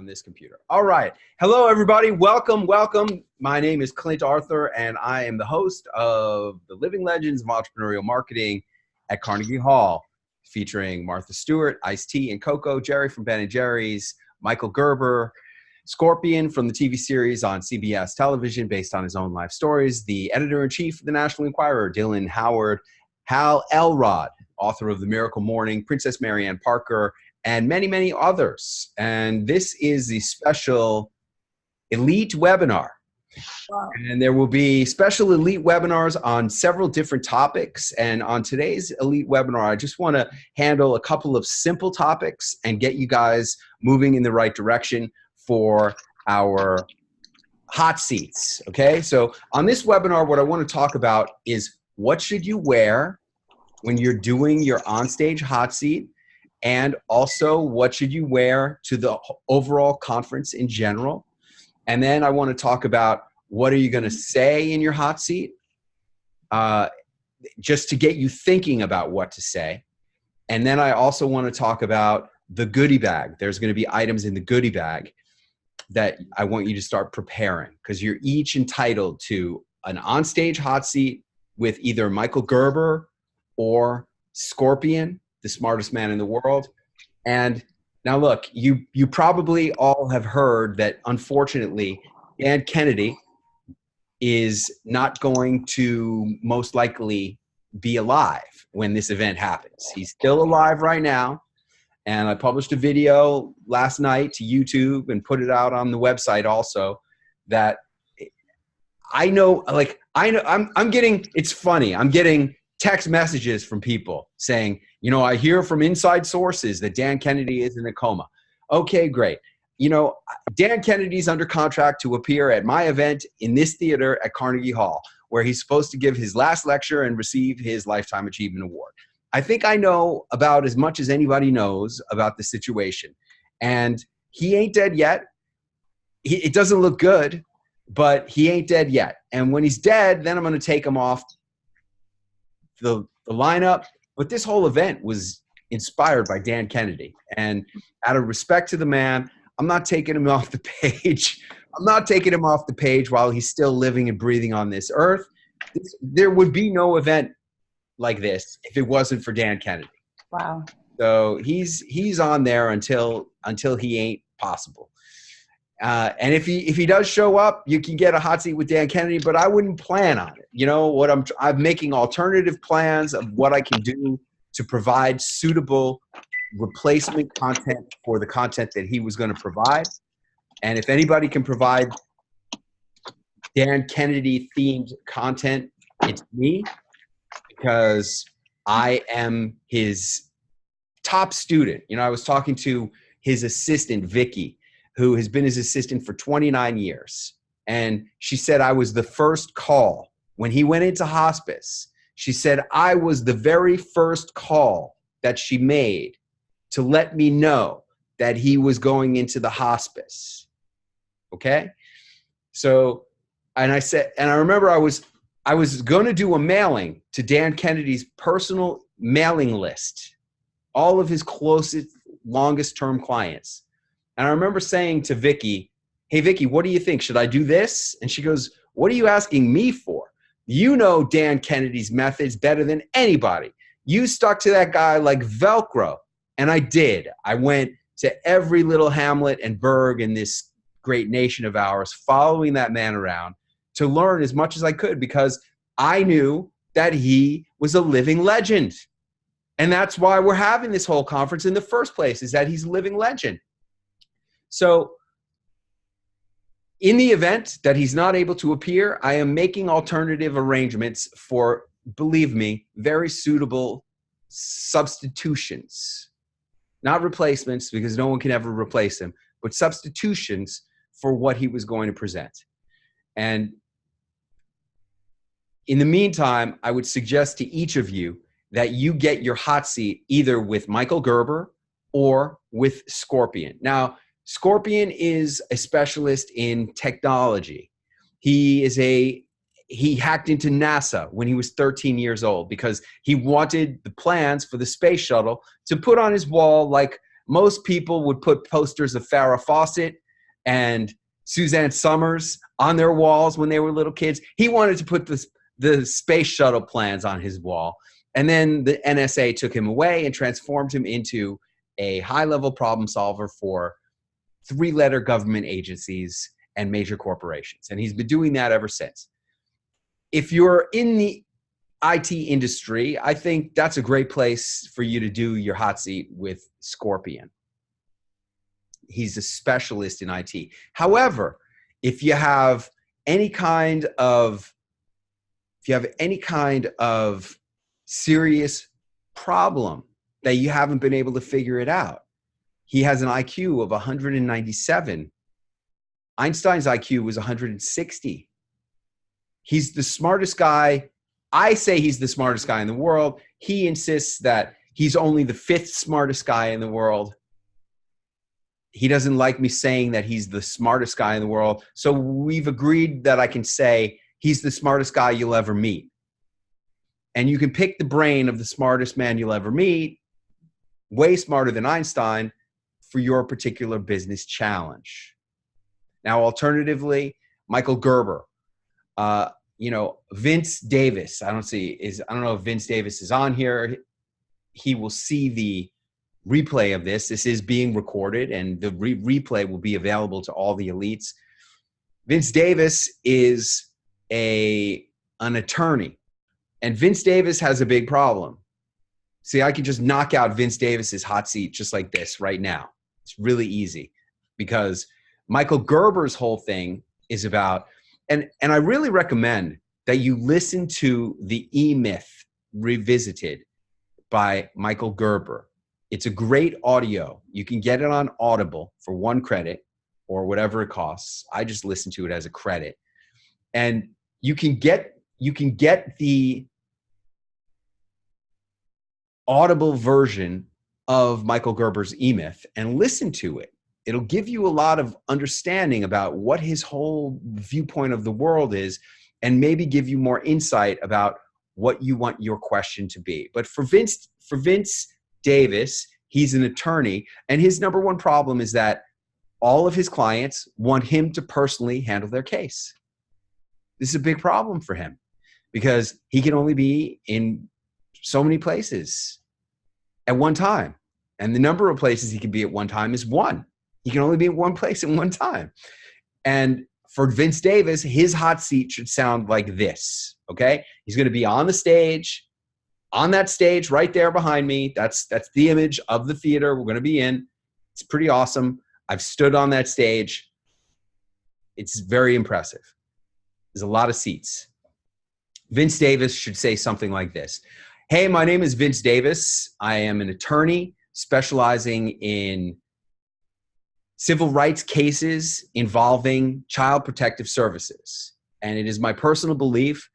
on this computer. All right. Hello, everybody. Welcome, welcome. My name is Clint Arthur, and I am the host of the Living Legends of Entrepreneurial Marketing at Carnegie Hall, featuring Martha Stewart, Ice-T and Coco, Jerry from Ben & Jerry's, Michael Gerber, Scorpion from the TV series on CBS television based on his own life stories, the editor-in-chief of the National Enquirer, Dylan Howard, Hal Elrod, author of The Miracle Morning, Princess Marianne Parker, and many, many others. And this is the special elite webinar. Wow. And there will be special elite webinars on several different topics. And on today's elite webinar, I just want to handle a couple of simple topics and get you guys moving in the right direction for our hot seats. Okay, so on this webinar, what I want to talk about is what should you wear when you're doing your onstage hot seat, and also what should you wear to the overall conference in general. And then I want to talk about what are you going to say in your hot seat, just to get you thinking about what to say. And then I also want to talk about the goodie bag. There's going to be items in the goodie bag that I want you to start preparing, because you're each entitled to an onstage hot seat with either Michael Gerber or Scorpion, the smartest man in the world. And now look, you probably all have heard that unfortunately Dan Kennedy is not going to most likely be alive when this event happens. He's still alive right now. And I published a video last night to YouTube and put it out on the website also, that I know, like, I'm getting, it's funny, I'm getting text messages from people saying, you know, I hear from inside sources that Dan Kennedy is in a coma. Okay, great. You know, Dan Kennedy's under contract to appear at my event in this theater at Carnegie Hall, where he's supposed to give his last lecture and receive his Lifetime Achievement Award. I think I know about as much as anybody knows about the situation. And he ain't dead yet. It doesn't look good, but he ain't dead yet. And when he's dead, then I'm going to take him off the lineup. But this whole event was inspired by Dan Kennedy. And out of respect to the man, I'm not taking him off the page. I'm not taking him off the page while he's still living and breathing on this earth. There would be no event like this if it wasn't for Dan Kennedy. Wow. So he's on there until he ain't possible. And if he does show up, you can get a hot seat with Dan Kennedy, but I wouldn't plan on it. You know what, I'm making alternative plans of what I can do to provide suitable replacement content for the content that he was going to provide. And if anybody can provide Dan Kennedy themed content, it's me, because I am his top student. You know, I was talking to his assistant, Vicky, who has been his assistant for 29 years. And she said I was the first call. When he went into hospice, she said I was the very first call that she made to let me know that he was going into the hospice. Okay? So, and I remember I was going to do a mailing to Dan Kennedy's personal mailing list, all of his closest, longest term clients. And I remember saying to Vicky, hey, Vicky, what do you think? Should I do this? And she goes, what are you asking me for? You know Dan Kennedy's methods better than anybody. You stuck to that guy like Velcro. And I did. I went to every little hamlet and burg in this great nation of ours, following that man around to learn as much as I could, because I knew that he was a living legend. And that's why we're having this whole conference in the first place, is that he's a living legend. So in the event that he's not able to appear, I am making alternative arrangements for, believe me, very suitable substitutions. Not replacements, because no one can ever replace him, but substitutions for what he was going to present. And in the meantime, I would suggest to each of you that you get your hot seat either with Michael Gerber or with Scorpion. Now, Scorpion is a specialist in technology. He hacked into NASA when he was 13 years old because he wanted the plans for the space shuttle to put on his wall like Most people would put posters of Farrah Fawcett and Suzanne Summers on their walls when they were little kids. He wanted to put the space shuttle plans on his wall. And then the NSA took him away and transformed him into a high-level problem solver for 3-letter government agencies and major corporations. And he's been doing that ever since. If you're in the IT industry, I think that's a great place for you to do your hot seat with Scorpion. He's a specialist in IT. However, if you have any kind of serious problem that you haven't been able to figure it out, he has an IQ of 197. Einstein's IQ was 160. He's the smartest guy. I say he's the smartest guy in the world. He insists that he's only the 5th smartest guy in the world. He doesn't like me saying that he's the smartest guy in the world. So we've agreed that I can say he's the smartest guy you'll ever meet. And you can pick the brain of the smartest man you'll ever meet, way smarter than Einstein, for your particular business challenge. Now, alternatively, Michael Gerber, Vince Davis. I don't know if Vince Davis is on here. He will see the replay of this. This is being recorded, and the replay will be available to all the elites. Vince Davis is an attorney, and Vince Davis has a big problem. See, I could just knock out Vince Davis's hot seat just like this right now. It's really easy because Michael Gerber's whole thing is about, and I really recommend that you listen to the E-Myth Revisited by Michael Gerber. It's a great audio. You can get it on Audible for 1 credit or whatever it costs. I just listen to it as a credit. And you can get the Audible version of Michael Gerber's E-Myth and listen to it. It'll give you a lot of understanding about what his whole viewpoint of the world is, and maybe give you more insight about what you want your question to be. But for Vince Davis, he's an attorney, and his number one problem is that all of his clients want him to personally handle their case. This is a big problem for him because he can only be in so many places at one time. And the number of places he can be at one time is 1. He can only be in one place at one time. And for Vince Davis, his hot seat should sound like this, okay? He's going to be on the stage, on that stage right there behind me. That's the image of the theater we're going to be in. It's pretty awesome. I've stood on that stage. It's very impressive. There's a lot of seats. Vince Davis should say something like this. Hey, my name is Vince Davis. I am an attorney specializing in civil rights cases involving child protective services. And it is my personal belief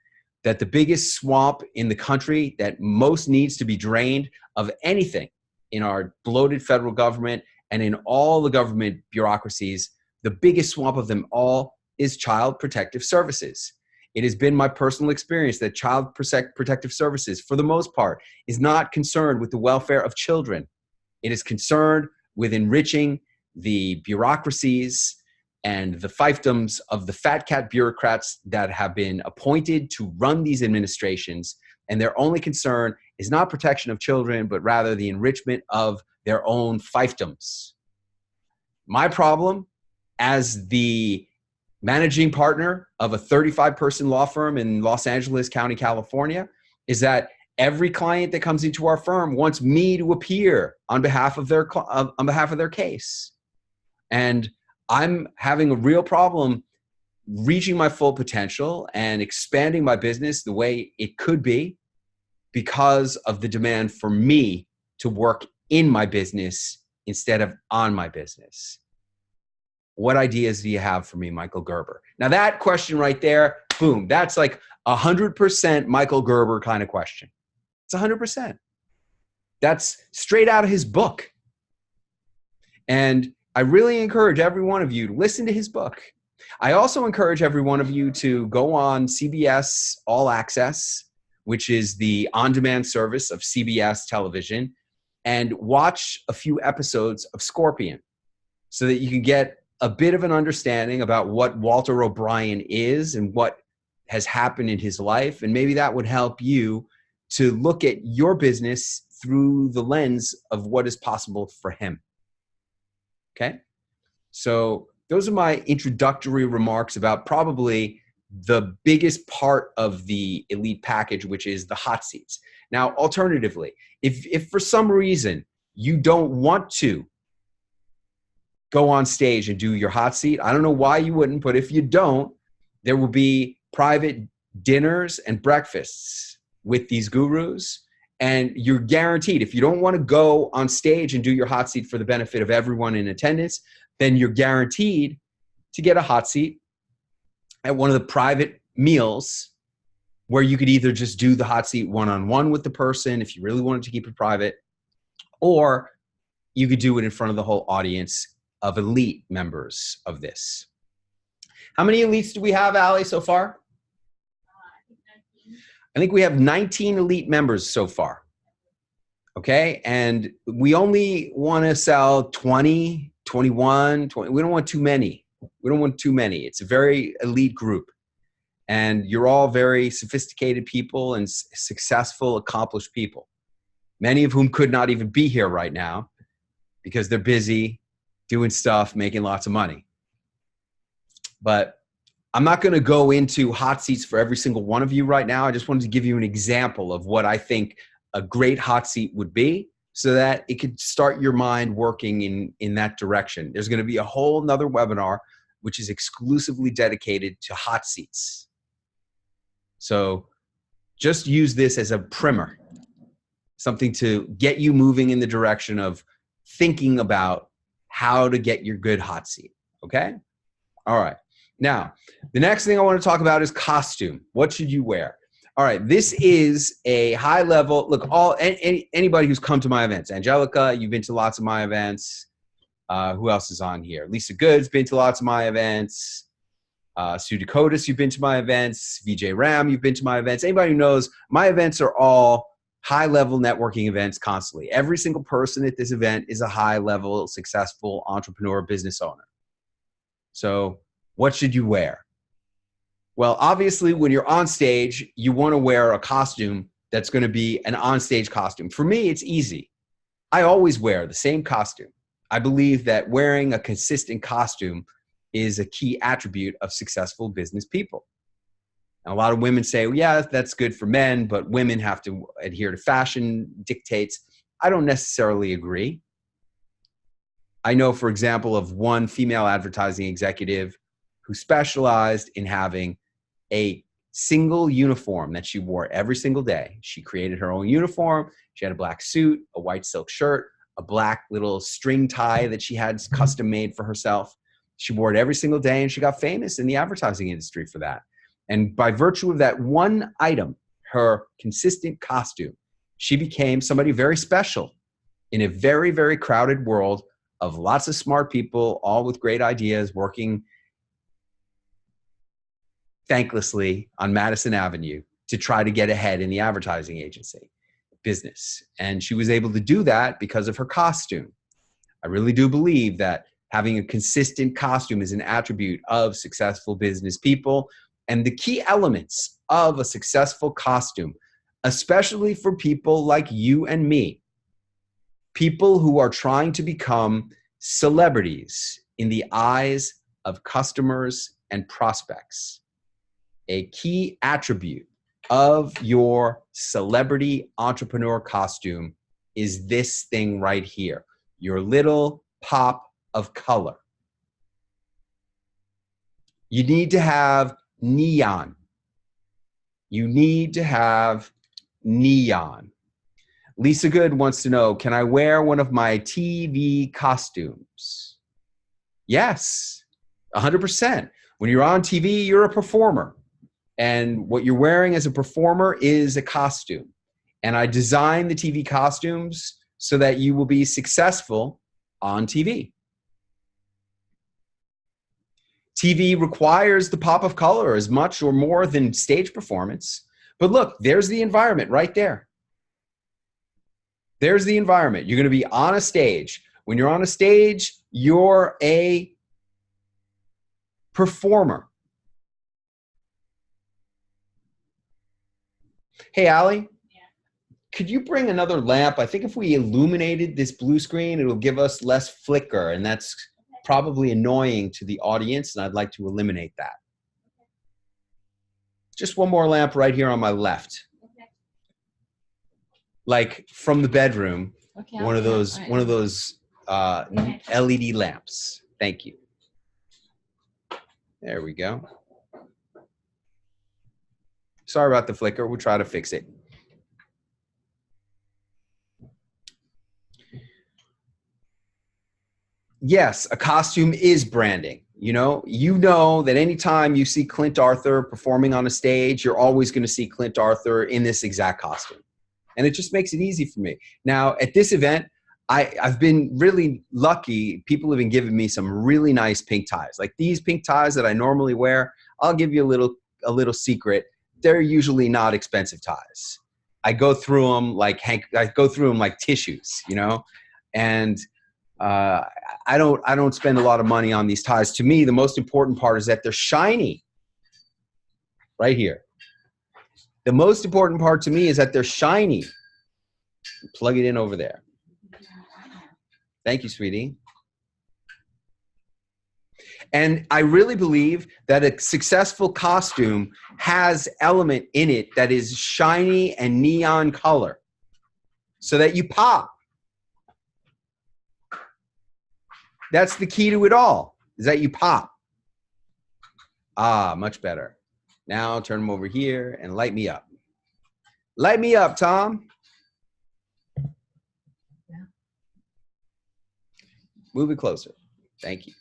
that the biggest swamp in the country that most needs to be drained of anything in our bloated federal government and in all the government bureaucracies, the biggest swamp of them all is child protective services. It has been my personal experience that child protective services, for the most part, is not concerned with the welfare of children. It is concerned with enriching the bureaucracies and the fiefdoms of the fat cat bureaucrats that have been appointed to run these administrations. And their only concern is not protection of children, but rather the enrichment of their own fiefdoms. My problem as the managing partner of a 35-person law firm in Los Angeles County, California, is that every client that comes into our firm wants me to appear on behalf of their case. And I'm having a real problem reaching my full potential and expanding my business the way it could be because of the demand for me to work in my business instead of on my business. What ideas do you have for me, Michael Gerber? Now that question right there, boom, that's like 100% Michael Gerber kind of question. It's 100%. That's straight out of his book. And I really encourage every one of you to listen to his book. I also encourage every one of you to go on CBS All Access, which is the on-demand service of CBS television, and watch a few episodes of Scorpion so that you can get a bit of an understanding about what Walter O'Brien is and what has happened in his life. And maybe that would help you to look at your business through the lens of what is possible for him. Okay? So those are my introductory remarks about probably the biggest part of the elite package, which is the hot seats. Now, alternatively, if for some reason you don't want to go on stage and do your hot seat, I don't know why you wouldn't, but if you don't, there will be private dinners and breakfasts with these gurus. And you're guaranteed, if you don't want to go on stage and do your hot seat for the benefit of everyone in attendance, then you're guaranteed to get a hot seat at one of the private meals where you could either just do the hot seat one-on-one with the person if you really wanted to keep it private, or you could do it in front of the whole audience of elite members of this. How many elites do we have, Allie, so far? I think we have 19 elite members so far. Okay, and we only want to sell 20, 21, 20. We don't want too many. We don't want too many. It's a very elite group. And you're all very sophisticated people and successful, accomplished people, many of whom could not even be here right now because they're busy doing stuff, making lots of money. But I'm not going to go into hot seats for every single one of you right now. I just wanted to give you an example of what I think a great hot seat would be so that it could start your mind working in that direction. There's going to be a whole nother webinar which is exclusively dedicated to hot seats. So just use this as a primer, something to get you moving in the direction of thinking about how to get your good hot seat, okay? All right. Now, the next thing I want to talk about is costume. What should you wear? All right, this is a high level, look, anybody who's come to my events, Angelica, you've been to lots of my events. Who else is on here? Lisa Good's been to lots of my events. Sue Dakotas, you've been to my events. VJ Ram, you've been to my events. Anybody who knows, my events are all high-level networking events constantly. Every single person at this event is a high-level, successful entrepreneur, business owner. So what should you wear? Well, obviously, when you're on stage, you want to wear a costume that's going to be an on-stage costume. For me, it's easy. I always wear the same costume. I believe that wearing a consistent costume is a key attribute of successful business people. And a lot of women say, well, yeah, that's good for men, but women have to adhere to fashion dictates. I don't necessarily agree. I know, for example, of one female advertising executive who specialized in having a single uniform that she wore every single day. She created her own uniform. She had a black suit, a white silk shirt, a black little string tie that she had custom made for herself. She wore it every single day, and she got famous in the advertising industry for that. And by virtue of that one item, her consistent costume, she became somebody very special in a very, very crowded world of lots of smart people, all with great ideas, working thanklessly on Madison Avenue to try to get ahead in the advertising agency business. And she was able to do that because of her costume. I really do believe that having a consistent costume is an attribute of successful business people. And the key elements of a successful costume, especially for people like you and me, people who are trying to become celebrities in the eyes of customers and prospects. A key attribute of your celebrity entrepreneur costume is this thing right here, your little pop of color. You need to have neon. You need to have neon. Lisa Good wants to know, can I wear one of my TV costumes? Yes, 100%. When you're on TV, you're a performer. And what you're wearing as a performer is a costume. And I designed the TV costumes so that you will be successful on TV. TV requires the pop of color as much or more than stage performance. But look, there's the environment right there. There's the environment. You're going to be on a stage. When you're on a stage, you're a performer. Hey, Allie, could you bring another lamp? I think if we illuminated this blue screen, it'll give us less flicker, and that's probably annoying to the audience, and I'd like to eliminate that. Just one more lamp right here on my left. Like from the bedroom, one of those LED lamps. Thank you. There we go. Sorry about the flicker. We'll try to fix it. Yes, a costume is branding. You know that anytime you see Clint Arthur performing on a stage, you're always going to see Clint Arthur in this exact costume. And it just makes it easy for me. Now, at this event, I've been really lucky. People have been giving me some really nice pink ties. Like these pink ties that I normally wear, I'll give you a little secret. They're usually not expensive ties. I go through them like tissues, you know? And I don't spend a lot of money on these ties. To me, the most important part is that they're shiny. Right here. The most important part to me is that they're shiny. Plug it in over there. Thank you, sweetie. And I really believe that a successful costume has element in it that is shiny and neon color so that you pop. That's the key to it all, is that you pop. Ah, much better. Now turn them over here and light me up. Light me up, Tom. Yeah. Move it closer. Thank you.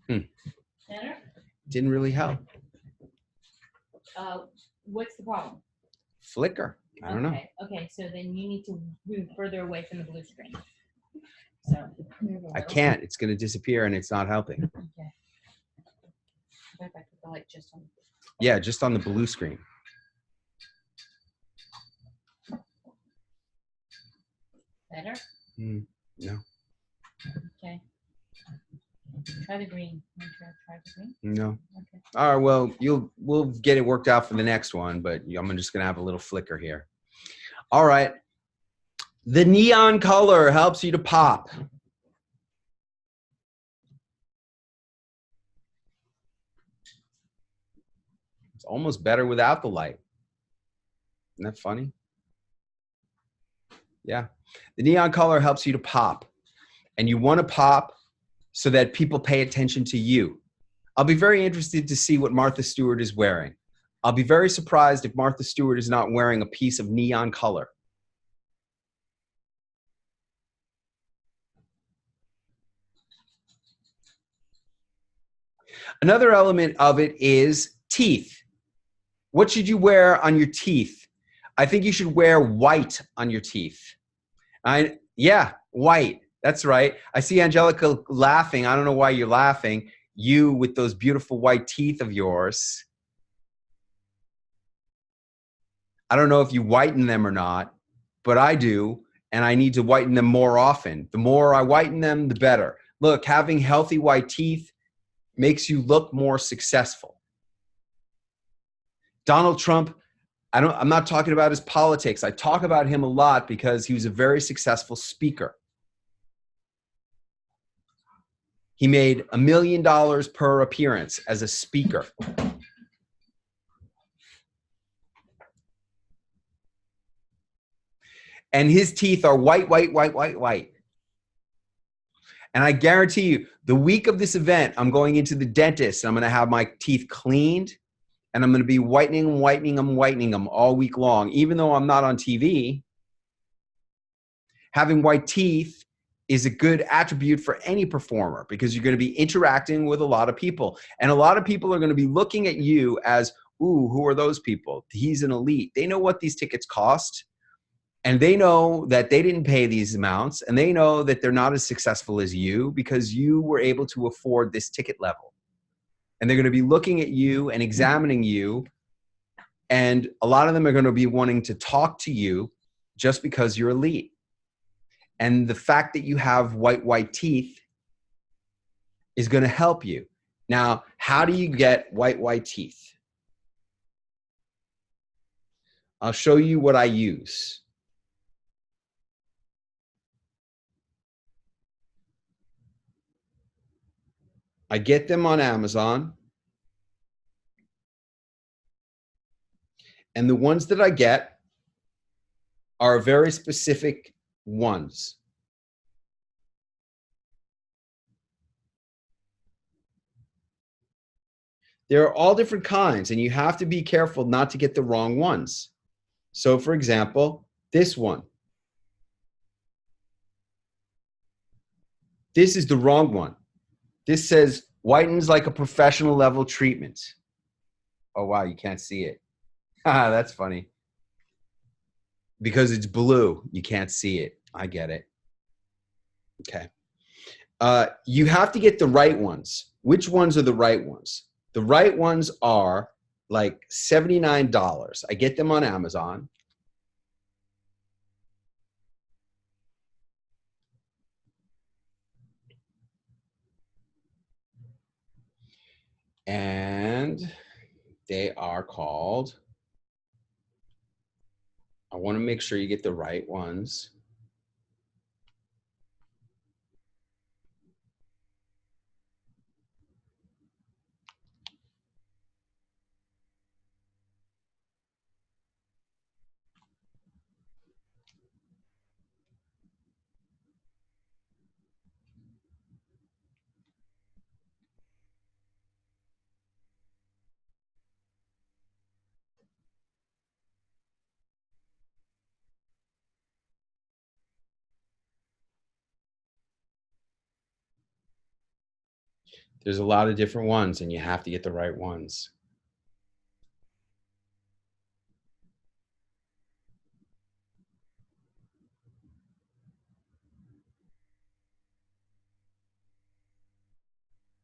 Better? Didn't really help. What's the problem? Flicker. I don't know. Okay, so then you need to move further away from the blue screen. So I can't. It's going to disappear and it's not helping. Okay. What if I put the light just on? Yeah, just on the blue screen. Better? No. Okay. Try the green. Try the green? No. Okay. All right, well, we'll get it worked out for the next one, but I'm just going to have a little flicker here. All right. The neon color helps you to pop. It's almost better without the light. Isn't that funny? Yeah. The neon color helps you to pop. And you want to pop so that people pay attention to you. I'll be very interested to see what Martha Stewart is wearing. I'll be very surprised if Martha Stewart is not wearing a piece of neon color. Another element of it is teeth. What should you wear on your teeth? I think you should wear white on your teeth. Yeah, white. That's right. I see Angelica laughing. I don't know why you're laughing. You with those beautiful white teeth of yours. I don't know if you whiten them or not, but I do, and I need to whiten them more often. The more I whiten them, the better. Look, having healthy white teeth makes you look more successful. Donald Trump, I'm not talking about his politics. I talk about him a lot because he was a very successful speaker. He made $1 million per appearance as a speaker. And his teeth are white, white, white, white, white. And I guarantee you, the week of this event, I'm going into the dentist and I'm going to have my teeth cleaned and I'm going to be whitening them all week long. Even though I'm not on TV, having white teeth is a good attribute for any performer because you're going to be interacting with a lot of people. And a lot of people are going to be looking at you as, ooh, who are those people? He's an elite. They know what these tickets cost. And they know that they didn't pay these amounts. And they know that they're not as successful as you because you were able to afford this ticket level. And they're going to be looking at you and examining you And a lot of them are going to be wanting to talk to you just because you're elite. And the fact that you have white teeth is going to help you. Now, how do you get white teeth? I'll show you what I use. I get them on Amazon. And the ones that I get are very specific ones. There are all different kinds, and you have to be careful not to get the wrong ones. So, for example, this one. This is the wrong one. This says whitens like a professional level treatment. Oh, wow, you can't see it. That's funny. Because it's blue, you can't see it. I get it. Okay. You have to get the right ones. Which ones are the right ones? The right ones are like $79. I get them on Amazon. And they are called, I want to make sure you get the right ones. There's a lot of different ones, and you have to get the right ones.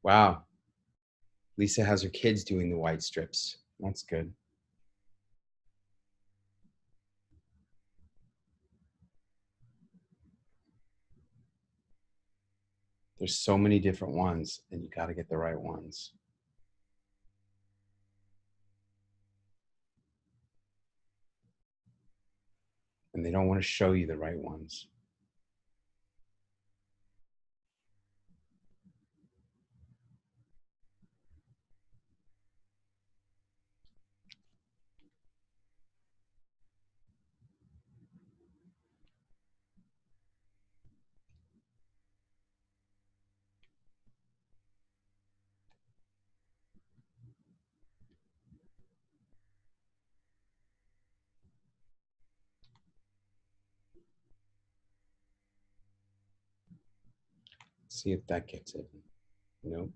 Wow. Lisa has her kids doing the white strips. That's good. There's so many different ones, and you got to get the right ones. And they don't want to show you the right ones. See if that gets it. Nope.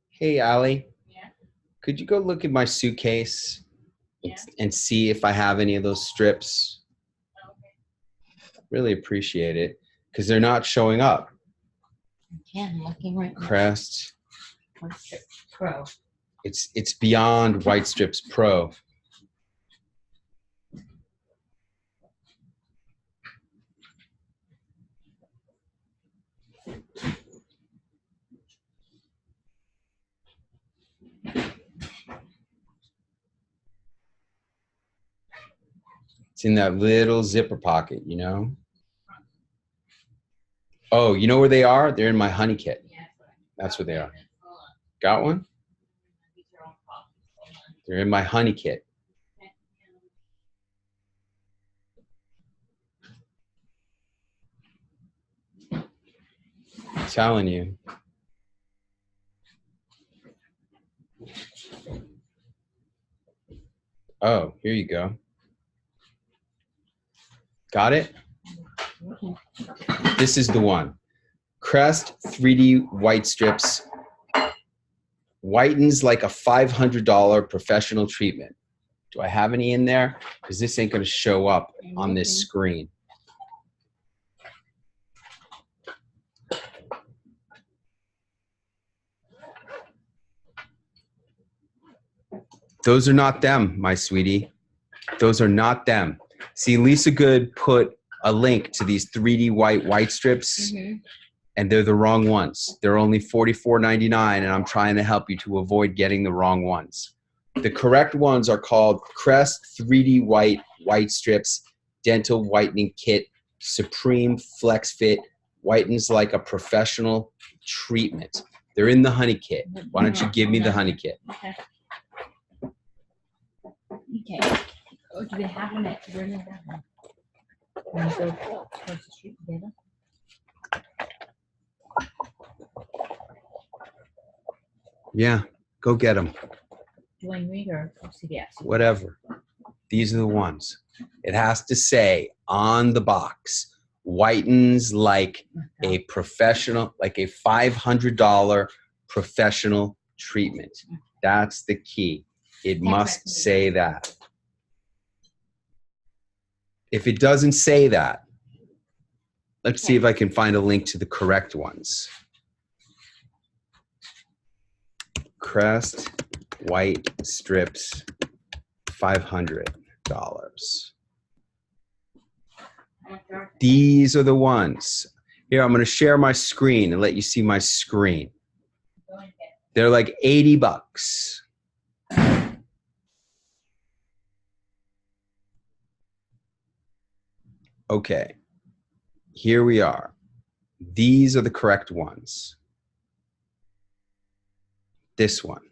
Hey, Allie. Yeah. Could you go look at my suitcase Yeah. and see if I have any of those strips? Okay. Really appreciate it because they're not showing up. Yeah, I'm looking right now. Crest. White Strips Pro. It's beyond White Strips Pro. It's in that little zipper pocket, you know? Oh, you know where they are? They're in my honey kit. That's where they are. Got one? They're in my honey kit. I'm telling you. Oh, here you go. Got it? This is the one. Crest 3D White Strips. Whitens like a $500 professional treatment. Do I have any in there? Because this ain't going to show up on this screen. Those are not them, my sweetie. Those are not them. See, Lisa Good put a link to these 3D white strips, and they're the wrong ones. They're only $44.99, and I'm trying to help you to avoid getting the wrong ones. The correct ones are called Crest 3D white strips, dental whitening kit, Supreme Flex Fit, whitens like a professional treatment. They're in the honey kit. Why don't you give me the honey kit? Okay. Okay. Oh, do they have them at, where do they have them? Can we go across the street together? Yeah, go get them. Dwayne Reed or CVS? Whatever. These are the ones. It has to say on the box, whitens like a professional, like a $500 professional treatment. That's the key. It must say that. If it doesn't say that, let's see if I can find a link to the correct ones. Crest white strips, $500. These are the ones. Here, I'm going to share my screen and let you see my screen. They're like $80. Okay, here we are. These are the correct ones. This one.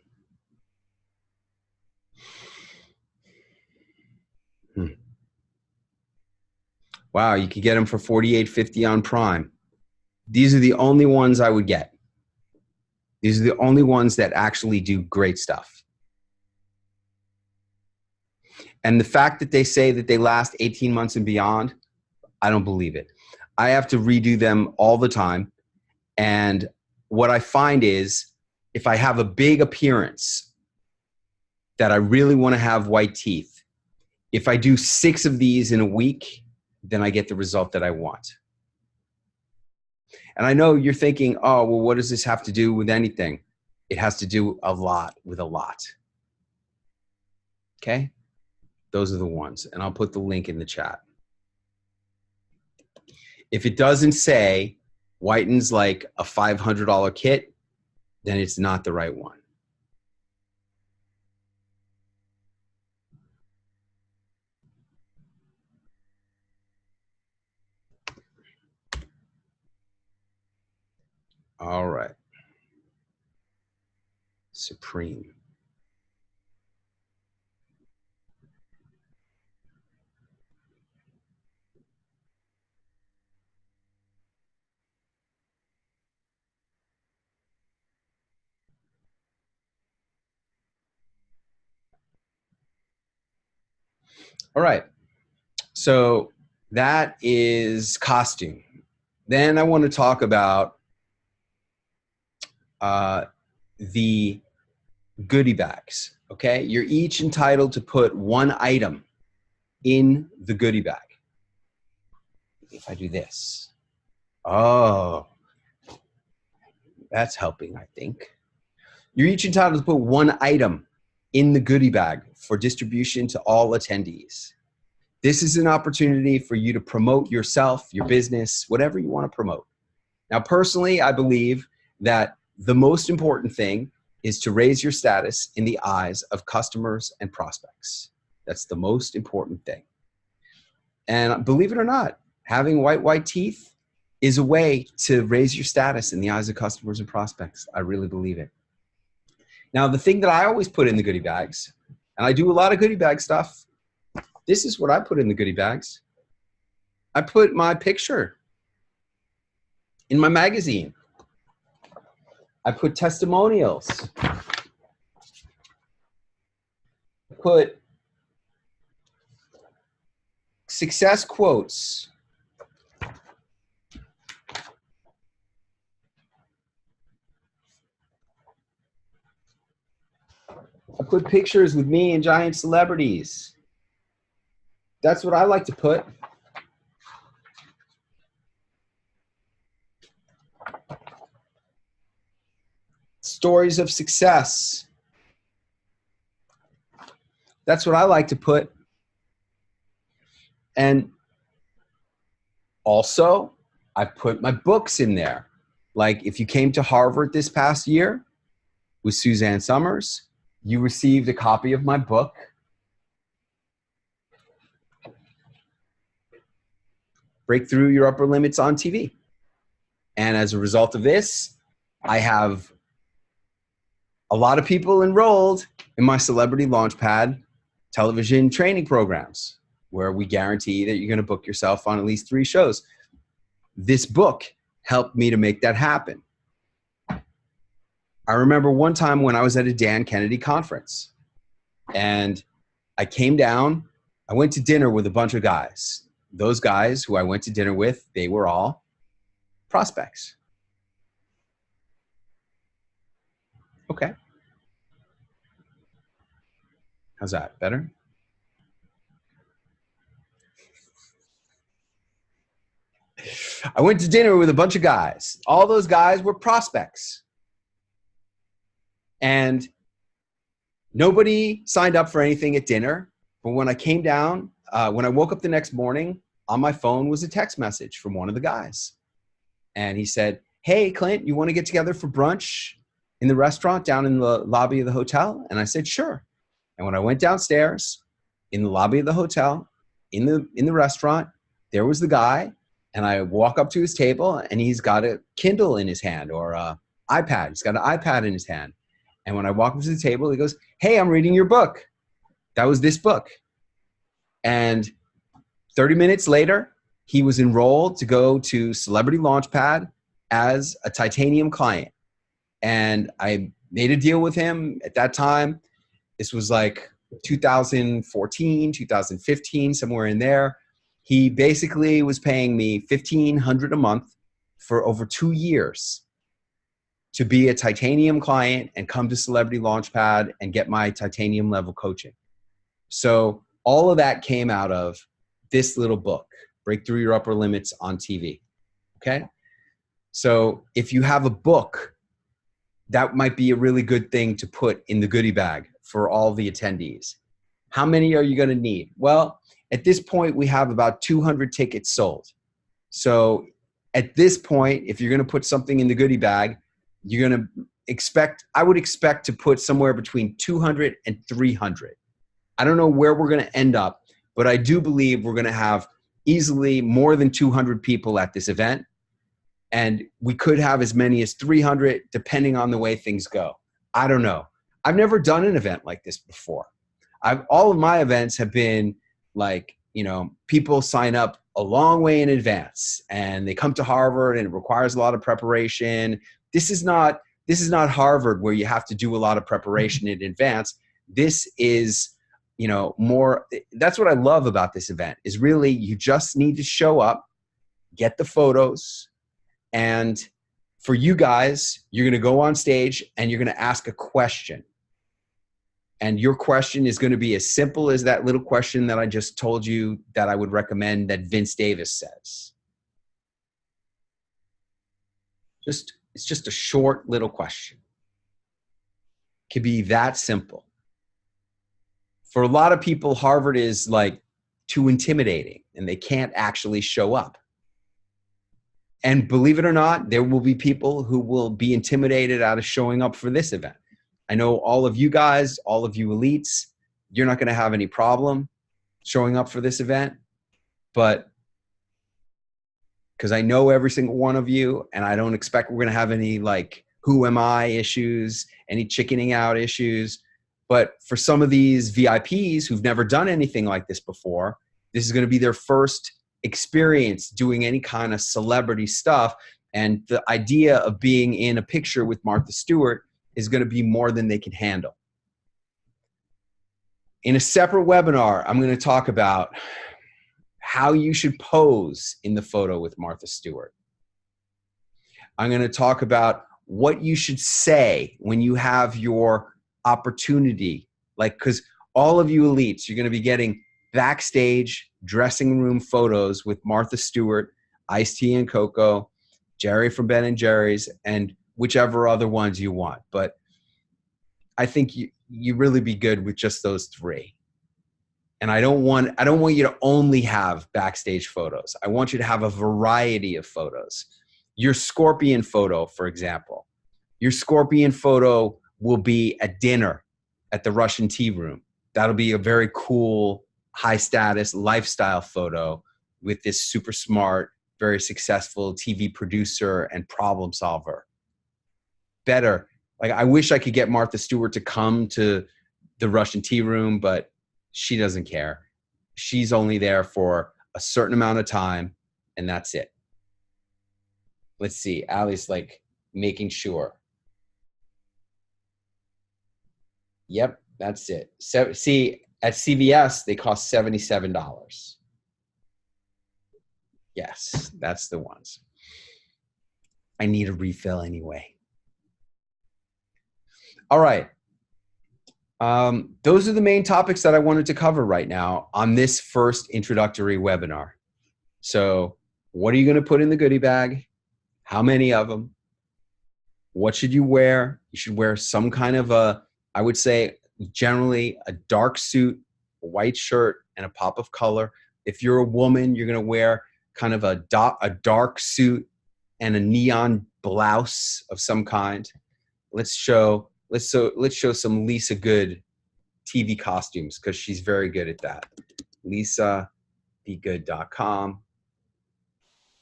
Wow, you could get them for $48.50 on Prime. These are the only ones I would get. These are the only ones that actually do great stuff. And the fact that they say that they last 18 months and beyond, I don't believe it. I have to redo them all the time. And what I find is if I have a big appearance that I really want to have white teeth, if I do 6 of these in a week, then I get the result that I want. And I know you're thinking, oh, well, what does this have to do with anything? It has to do a lot with a lot. Okay? Those are the ones. And I'll put the link in the chat. If it doesn't say whitens like a $500 kit, then it's not the right one. All right. Supreme. All right. So that is costume. Then I want to talk about the goodie bags. Okay. You're each entitled to put one item in the goodie bag. If I do this. Oh, that's helping, I think. You're each entitled to put one item in the goodie bag for distribution to all attendees. This is an opportunity for you to promote yourself, your business, whatever you want to promote. Now, personally, I believe that the most important thing is to raise your status in the eyes of customers and prospects. That's the most important thing. And believe it or not, having white teeth is a way to raise your status in the eyes of customers and prospects. I really believe it. Now, the thing that I always put in the goodie bags, and I do a lot of goodie bag stuff, this is what I put in the goodie bags. I put my picture in my magazine. I put testimonials. I put success quotes. I put pictures with me and giant celebrities. That's what I like to put. Stories of success. That's what I like to put. And also, I put my books in there. Like if you came to Harvard this past year with Suzanne Summers, you received a copy of my book, Break Through Your Upper Limits on TV. And as a result of this, I have a lot of people enrolled in my Celebrity Launchpad television training programs, where we guarantee that you're going to book yourself on at least 3 shows. This book helped me to make that happen. I remember one time when I was at a Dan Kennedy conference, and I came down, I went to dinner with a bunch of guys. Those guys who I went to dinner with, they were all prospects. Okay. How's that? Better? I went to dinner with a bunch of guys. All those guys were prospects. And nobody signed up for anything at dinner. But when I came down, when I woke up the next morning, on my phone was a text message from one of the guys. And he said, "Hey, Clint, you want to get together for brunch in the restaurant down in the lobby of the hotel?" And I said, "Sure." And when I went downstairs in the lobby of the hotel, in the restaurant, there was the guy. And I walk up to his table, and he's got a Kindle in his hand, or a iPad. He's got an iPad in his hand. And when I walk up to the table, he goes, "Hey, I'm reading your book." That was this book. And 30 minutes later, he was enrolled to go to Celebrity Launchpad as a titanium client. And I made a deal with him at that time. This was like 2014, 2015, somewhere in there. He basically was paying me $1,500 a month for over 2 years to be a titanium client and come to Celebrity Launchpad and get my titanium level coaching. So all of that came out of this little book, Break Through Your Upper Limits on TV. Okay? So if you have a book, that might be a really good thing to put in the goodie bag for all the attendees. How many are you going to need? Well, at this point, we have about 200 tickets sold. So at this point, if you're going to put something in the goodie bag, you're going to expect, I would expect to put somewhere between 200 and 300. I don't know where we're going to end up, but I do believe we're going to have easily more than 200 people at this event. And we could have as many as 300 depending on the way things go. I don't know. I've never done an event like this before. All of my events have been like, people sign up a long way in advance and they come to Harvard and it requires a lot of preparation. This is not Harvard where you have to do a lot of preparation in advance. This is, more, that's what I love about this event is really you just need to show up, get the photos, and for you guys, you're going to go on stage and you're going to ask a question. And your question is going to be as simple as that little question that I just told you that I would recommend that Vince Davis says. It's just a short little question. It could be that simple. For a lot of people, Harvard is like too intimidating and they can't actually show up. And believe it or not, there will be people who will be intimidated out of showing up for this event. I know all of you guys, all of you elites, you're not going to have any problem showing up for this event, but because I know every single one of you and I don't expect we're going to have any like, who am I issues, any chickening out issues. But for some of these VIPs who've never done anything like this before, this is going to be their first experience doing any kind of celebrity stuff. And the idea of being in a picture with Martha Stewart is going to be more than they can handle. In a separate webinar, I'm going to talk about how you should pose in the photo with Martha Stewart. I'm going to talk about what you should say when you have your opportunity. Like, because all of you elites, you're going to be getting backstage dressing room photos with Martha Stewart, Ice-T and Coco, Jerry from Ben & Jerry's, and whichever other ones you want. But I think you really be good with just those 3. And I don't want you to only have backstage photos. I want you to have a variety of photos. Your scorpion photo, for example, your scorpion photo will be at dinner at the Russian tea room. That'll be a very cool, high status lifestyle photo with this super smart, very successful TV producer and problem solver. Better. Like, I wish I could get Martha Stewart to come to the Russian tea room, but she doesn't care. She's only there for a certain amount of time, and that's it. Let's see. Allie's like making sure. Yep, that's it. So, see, at CVS, they cost $77. Yes, that's the ones. I need a refill anyway. All right. Those are the main topics that I wanted to cover right now on this first introductory webinar. So, what are you going to put in the goodie bag? How many of them? What should you wear? You should wear some kind of I would say generally a dark suit, a white shirt, and a pop of color. If you're a woman, you're going to wear kind of a dark suit and a neon blouse of some kind. Let's show some Lisa Good TV costumes, because she's very good at that. LisaBeGood.com.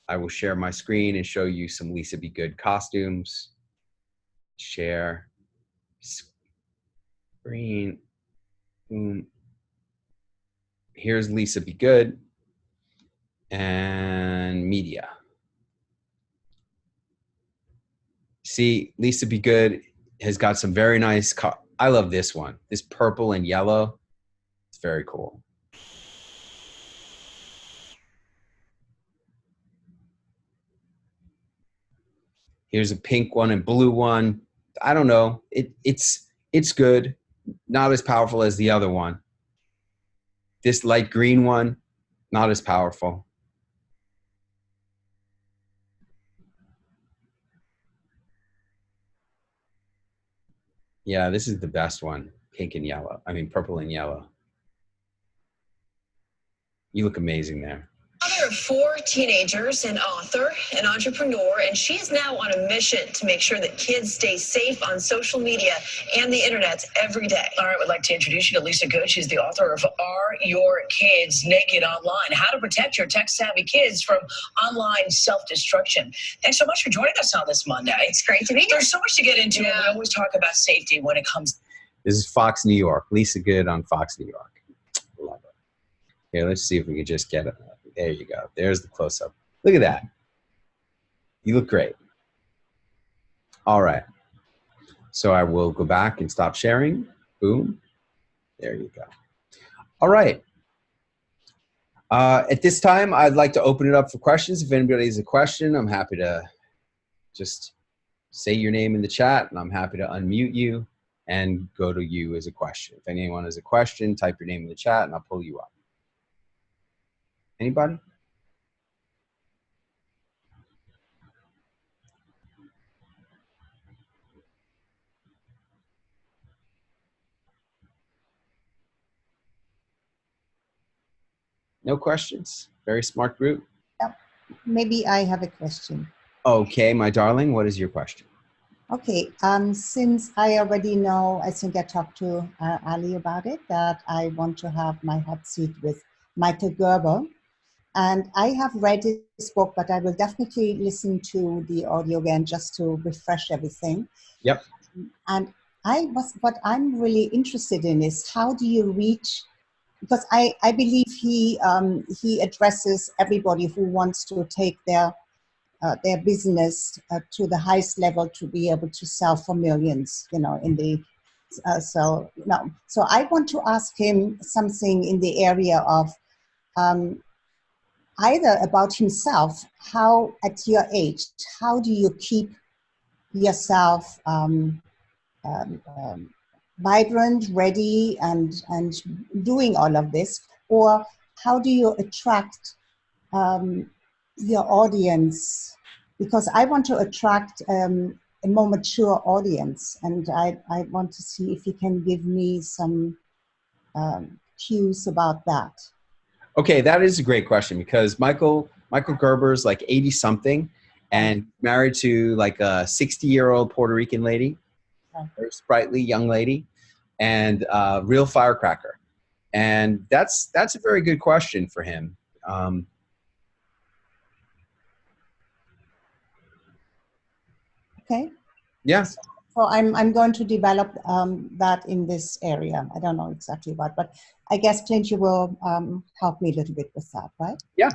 I will share my screen and show you some Lisa Be Good costumes. Share screen. Boom. Here's Lisa Be Good and media. See, Lisa Be Good has got some very nice, I love this one. This purple and yellow. It's very cool. Here's a pink one and blue one. I don't know. It's good. Not as powerful as the other one. This light green one, not as powerful. Yeah, this is the best one. Pink and yellow. I mean, purple and yellow. You look amazing there. Mother of 4 teenagers, an author, an entrepreneur, and she's now on a mission to make sure that kids stay safe on social media and the internet every day. All right, we'd like to introduce you to Lisa Good. She's the author of Are Your Kids Naked Online? How to Protect Your Tech-Savvy Kids from Online Self-Destruction. Thanks so much for joining us on this Monday. It's great to be here. There's so much to get into, and we always talk about safety when it comes. This is Fox New York. Lisa Good on Fox New York. Love it. Here, let's see if we can just get it. There you go. There's the close-up. Look at that. You look great. All right. So I will go back and stop sharing. Boom. There you go. All right. At this time, I'd like to open it up for questions. If anybody has a question, I'm happy to just say your name in the chat, and I'm happy to unmute you and go to you as a question. If anyone has a question, type your name in the chat, and I'll pull you up. Anybody? No questions? Very smart group. Maybe I have a question. Okay, my darling, what is your question? Okay, since I already know, I think I talked to Ali about it, that I want to have my hot seat with Michael Gerber. And I have read his book, but I will definitely listen to the audio again just to refresh everything. Yep. And what I'm really interested in is, how do you reach, because I believe he addresses everybody who wants to take their business to the highest level to be able to sell for millions, you know, in the, so I want to ask him something in the area of, either about himself, how at your age, how do you keep yourself vibrant, ready, and doing all of this, or how do you attract your audience? Because I want to attract a more mature audience, and I want to see if you can give me some cues about that? Okay, that is a great question because Michael Gerber's like 80 something and married to like a 60-year-old Puerto Rican lady, very sprightly young lady, and real firecracker. And that's a very good question for him. Okay. Yes. So I'm going to develop that in this area. I don't know exactly what, but I guess Clint, you will help me a little bit with that, right? Yeah.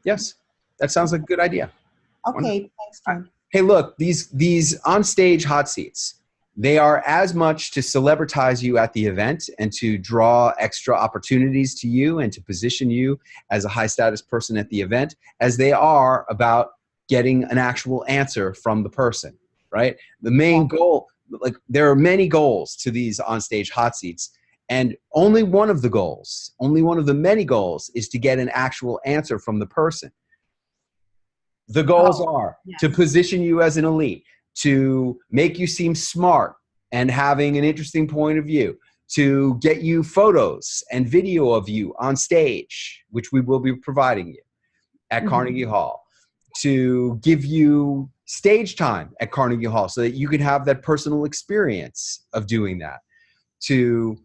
Yes. That sounds like a good idea. Okay. Thanks, Clint. Hey, look, these on-stage hot seats, they are as much to celebritize you at the event and to draw extra opportunities to you and to position you as a high-status person at the event as they are about getting an actual answer from the person, right? The main goal, like there are many goals to these on-stage hot seats, and only one of the many goals is to get an actual answer from the person. The goals are to position you as an elite, to make you seem smart and having an interesting point of view, to get you photos and video of you on stage, which we will be providing you at Carnegie Hall, to give you stage time at Carnegie Hall so that you can have that personal experience of doing that, to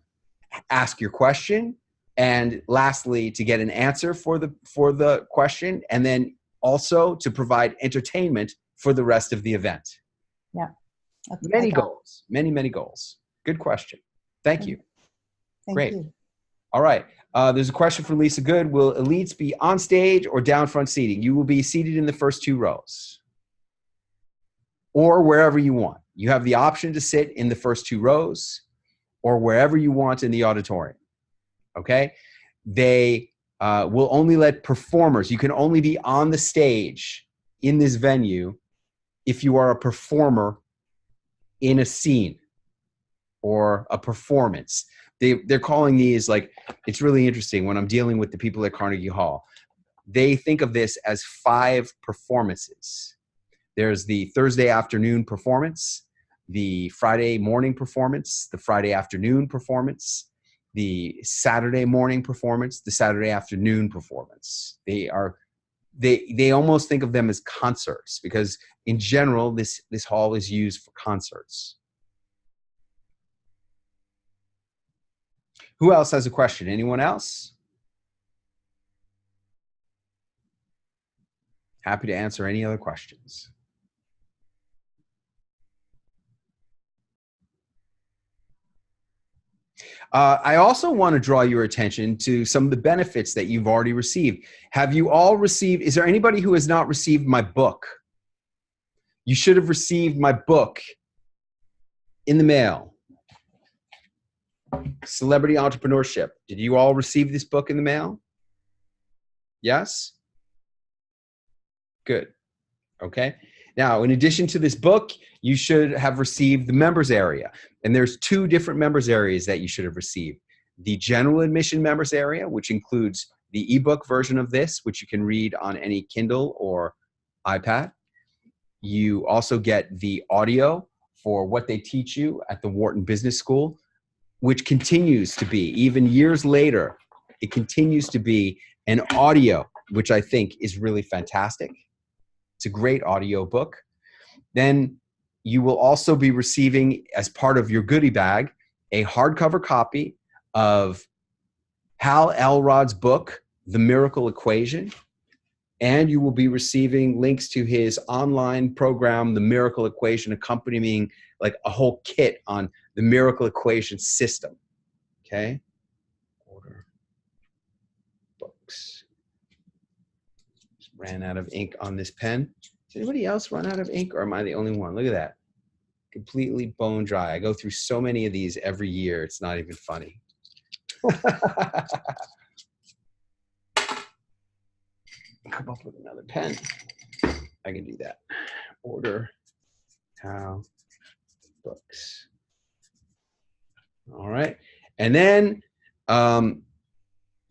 ask your question, and lastly, to get an answer for the question, and then also to provide entertainment for the rest of the event. Yeah. Okay, many goals, many goals. Good question. Thank you. Thank you. All right. There's a question from Lisa Good. Will elites be on stage or down front seating? You will be seated in the first 2 rows or wherever you want. You have the option to sit in the first 2 rows or wherever you want in the auditorium. Okay? They will only let performers, you can only be on the stage in this venue if you are a performer in a scene or a performance. They're calling these, like, it's really interesting when I'm dealing with the people at Carnegie Hall. They think of this as 5 performances. There's the Thursday afternoon performance, the Friday morning performance, the Friday afternoon performance, the Saturday morning performance, the Saturday afternoon performance. They almost think of them as concerts because in general, this hall is used for concerts. Who else has a question? Anyone else? Happy to answer any other questions. I also want to draw your attention to some of the benefits that you've already received. Have you all received, is there anybody who has not received my book? You should have received my book in the mail. Celebrity Entrepreneurship. Did you all receive this book in the mail? Yes? Good. Okay. Now, in addition to this book, you should have received the members area. And there's 2 different members areas that you should have received. The general admission members area, which includes the ebook version of this, which you can read on any Kindle or iPad. You also get the audio for what they teach you at the Wharton Business School, which continues to be, even years later, it continues to be an audio, which I think is really fantastic. It's a great audio book. Then you will also be receiving, as part of your goodie bag, a hardcover copy of Hal Elrod's book, The Miracle Equation. And you will be receiving links to his online program, The Miracle Equation, accompanying like a whole kit on the Miracle Equation system. Okay? Order books. Just ran out of ink on this pen. Does anybody else run out of ink, or am I the only one? Look at that. Completely bone dry. I go through so many of these every year. It's not even funny. Come up with another pen. I can do that. Order how books. All right. And then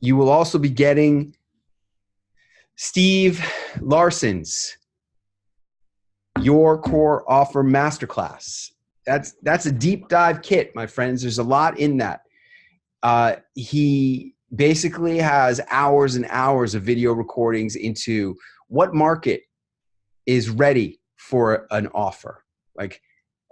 you will also be getting Steve Larson's Your Core Offer Masterclass. That's a deep dive kit, my friends. There's a lot in that. He basically has hours and hours of video recordings into what market is ready for an offer. Like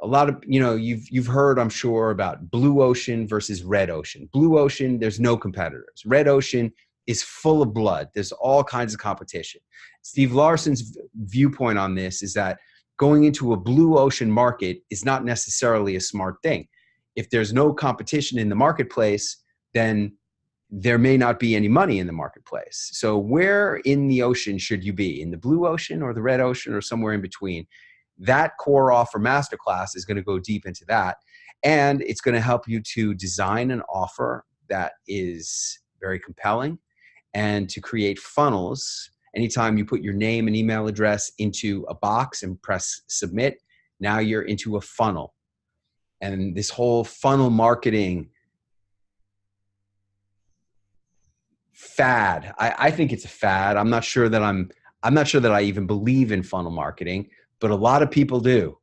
a lot of, you've heard, I'm sure, about blue ocean versus red ocean. Blue ocean, there's no competitors. Red ocean is full of blood. There's all kinds of competition. Steve Larson's viewpoint on this is that going into a blue ocean market is not necessarily a smart thing. If there's no competition in the marketplace, then there may not be any money in the marketplace. So where in the ocean should you be? In the blue ocean or the red ocean or somewhere in between? That core offer masterclass is going to go deep into that. And it's going to help you to design an offer that is very compelling and to create funnels. Anytime you put your name and email address into a box and press submit, now you're into a funnel. And this whole funnel marketing fad, I think it's a fad. I'm not sure that I even believe in funnel marketing, but a lot of people do.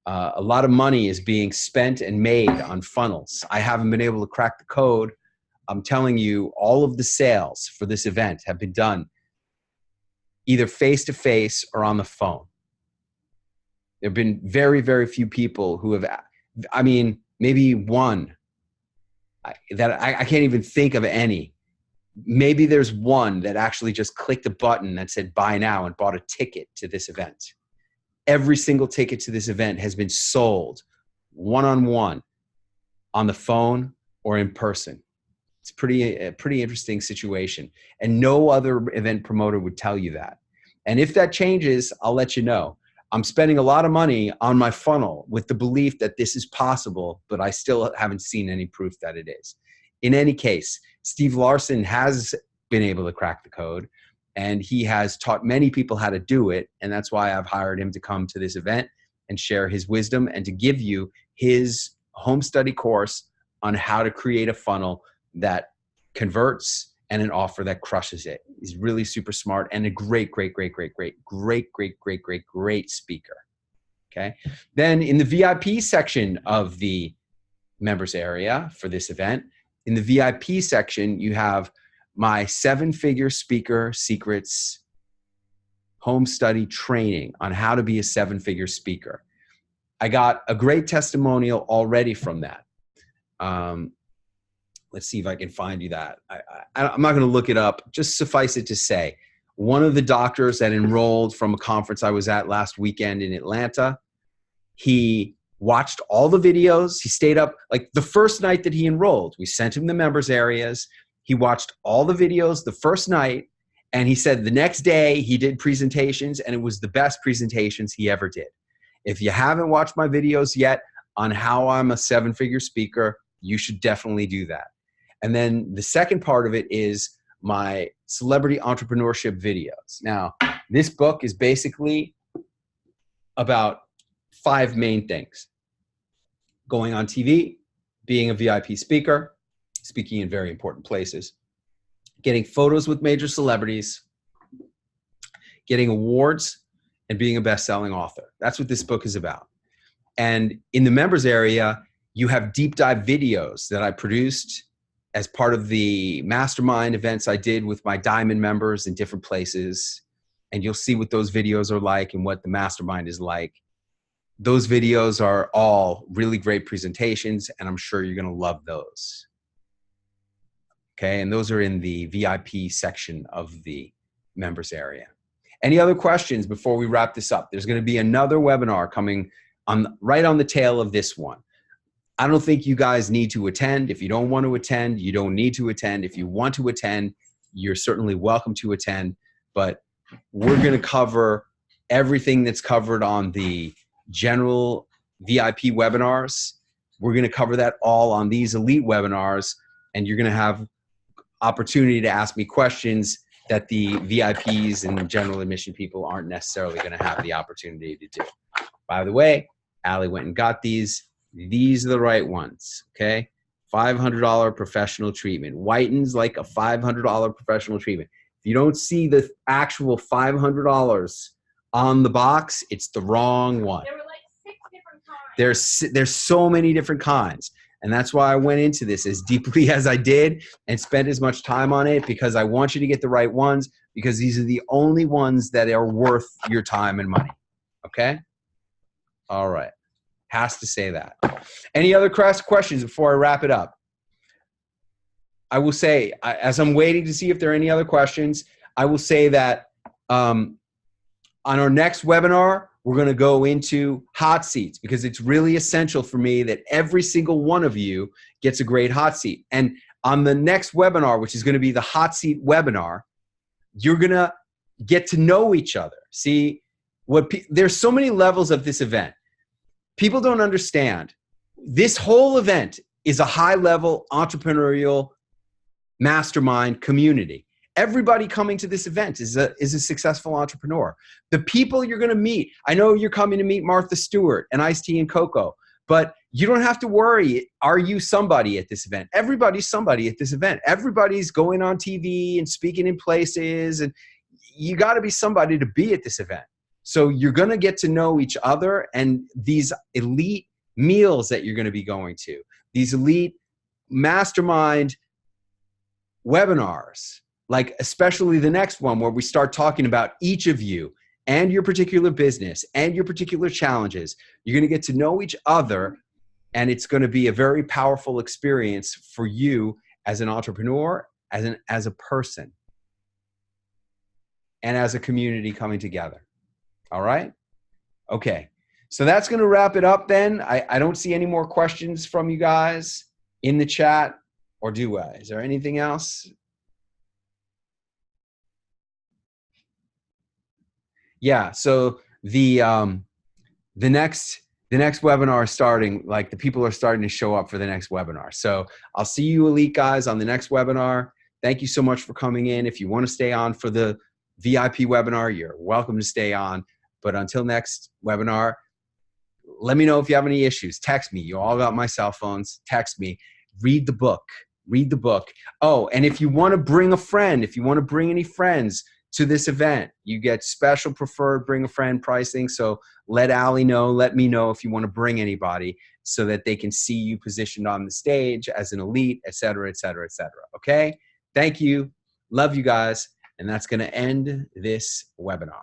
A lot of money is being spent and made on funnels. I haven't been able to crack the code. I'm telling you, all of the sales for this event have been done either face-to-face or on the phone. There have been very, very few people who have, maybe one. I can't even think of any. Maybe there's one that actually just clicked a button that said buy now and bought a ticket to this event. Every single ticket to this event has been sold one-on-one on the phone or in person. It's a pretty interesting situation. And no other event promoter would tell you that. And if that changes, I'll let you know. I'm spending a lot of money on my funnel with the belief that this is possible, but I still haven't seen any proof that it is. In any case, Steve Larson has been able to crack the code, and he has taught many people how to do it. And that's why I've hired him to come to this event and share his wisdom and to give you his home study course on how to create a funnel that converts and an offer that crushes it. He's really super smart and a great speaker. Okay. Then in the VIP section of the members area for this event, in the VIP section, you have my 7-figure speaker secrets home study training on how to be a 7-figure speaker. I got a great testimonial already from that. Let's see if I can find you that. I'm not going to look it up. Just suffice it to say, one of the doctors that enrolled from a conference I was at last weekend in Atlanta, he watched all the videos. He stayed up like the first night that he enrolled. We sent him the members areas. He watched all the videos the first night, and he said the next day he did presentations, and it was the best presentations he ever did. If you haven't watched my videos yet on how I'm a 7-figure speaker, you should definitely do that. And then the second part of it is my celebrity entrepreneurship videos. Now, this book is basically about 5 main things: going on TV, being a VIP speaker, speaking in very important places, getting photos with major celebrities, getting awards, and being a best-selling author. That's what this book is about. And in the members area, you have deep dive videos that I produced as part of the mastermind events I did with my diamond members in different places. And you'll see what those videos are like and what the mastermind is like. Those videos are all really great presentations, and I'm sure you're going to love those. Okay, and those are in the VIP section of the members area. Any other questions before we wrap this up? There's going to be another webinar coming right on the tail of this one. I don't think you guys need to attend. If you don't want to attend, you don't need to attend. If you want to attend, you're certainly welcome to attend. But we're going to cover everything that's covered on the general VIP webinars. We're going to cover that all on these elite webinars, and you're going to have opportunity to ask me questions that the VIPs and general admission people aren't necessarily going to have the opportunity to do. By the way, Allie went and got these. These are the right ones, okay? $500 professional treatment. Whitens like a $500 professional treatment. If you don't see the actual $500 on the box, it's the wrong one. There were like 6 different kinds. There's so many different kinds. And that's why I went into this as deeply as I did and spent as much time on it, because I want you to get the right ones, because these are the only ones that are worth your time and money. Okay? All right. Has to say that. Any other questions before I wrap it up? I will say, as I'm waiting to see if there are any other questions, I will say that on our next webinar, we're going to go into hot seats, because it's really essential for me that every single one of you gets a great hot seat. And on the next webinar, which is going to be the hot seat webinar, you're going to get to know each other. See, there's so many levels of this event. People don't understand. This whole event is a high-level entrepreneurial mastermind community. Everybody coming to this event is a successful entrepreneur. The people you're going to meet, I know you're coming to meet Martha Stewart and Ice Tea and Coco, but you don't have to worry. Are you somebody at this event? Everybody's somebody at this event. Everybody's going on TV and speaking in places, and you got to be somebody to be at this event. So you're going to get to know each other, and these elite meals that you're going to be going to, these elite mastermind webinars, like especially the next one where we start talking about each of you and your particular business and your particular challenges. You're going to get to know each other, and it's going to be a very powerful experience for you as an entrepreneur, as a person, and as a community coming together. All right? Okay. So that's going to wrap it up then. I don't see any more questions from you guys in the chat, or do I? Is there anything else? Yeah, so the next webinar is starting, like the people are starting to show up for the next webinar. So I'll see you elite guys on the next webinar. Thank you so much for coming in. If you want to stay on for the VIP webinar, you're welcome to stay on. But until next webinar, let me know if you have any issues. Text me. You all got my cell phones. Text me. Read the book. Read the book. Oh, and if you want to bring a friend, if you want to bring any friends to this event, you get special preferred bring a friend pricing. So let Allie know, let me know if you want to bring anybody, so that they can see you positioned on the stage as an elite, et cetera, et cetera, et cetera. Okay? Thank you. Love you guys. And that's going to end this webinar.